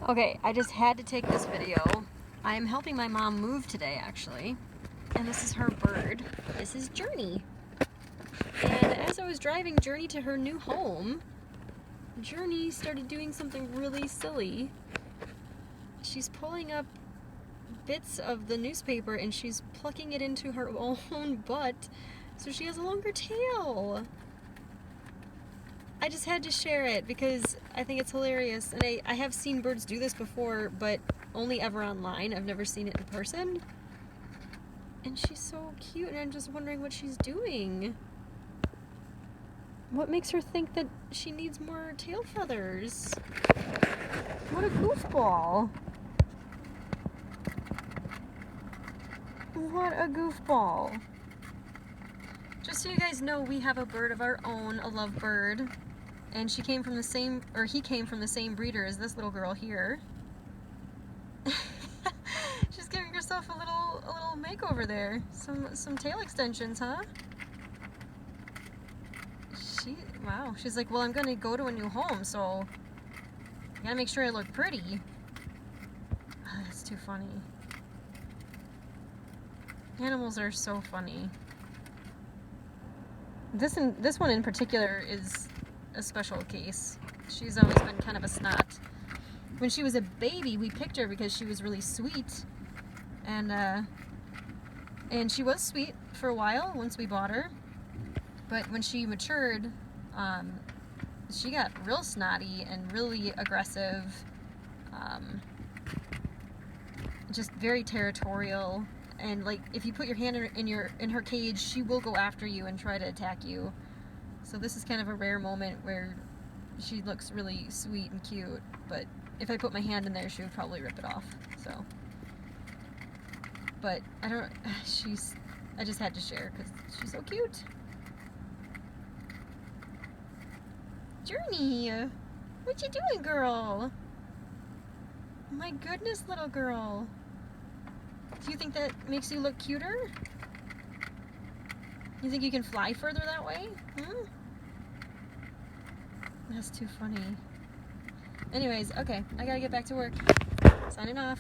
Okay, I just had to take this video. I'm helping my mom move today, actually. And this is her bird. This is Journey. And as I was driving Journey to her new home, Journey started doing something really silly. She's pulling up bits of the newspaper and she's plucking it into her own butt, so she has a longer tail. I just had to share it because I think it's hilarious, and I have seen birds do this before, but only ever online. I've never seen it in person. And she's so cute, and I'm just wondering what she's doing. What makes her think that she needs more tail feathers? What a goofball. What a goofball. Just so you guys know, we have a bird of our own, a lovebird. And she came from the same, or he came from the same breeder as this little girl here. She's giving herself a little makeover there. Some tail extensions, huh? Wow. She's like, well, I'm gonna go to a new home, so I gotta make sure I look pretty. Oh, that's too funny. Animals are so funny. This one in particular is a special case. She's always been kind of a snot. When she was a baby, we picked her because she was really sweet, and she was sweet for a while once we bought her. But when she matured, she got real snotty and really aggressive, just very territorial. And like, if you put your hand in her cage, she will go after you and try to attack you. So this is kind of a rare moment where she looks really sweet and cute, but if I put my hand in there, she would probably rip it off. So, but I just had to share because she's so cute. Journey, what you doing, girl? My goodness, little girl. Do you think that makes you look cuter? You think you can fly further that way? That's too funny. Anyways, okay, I gotta get back to work. Signing off.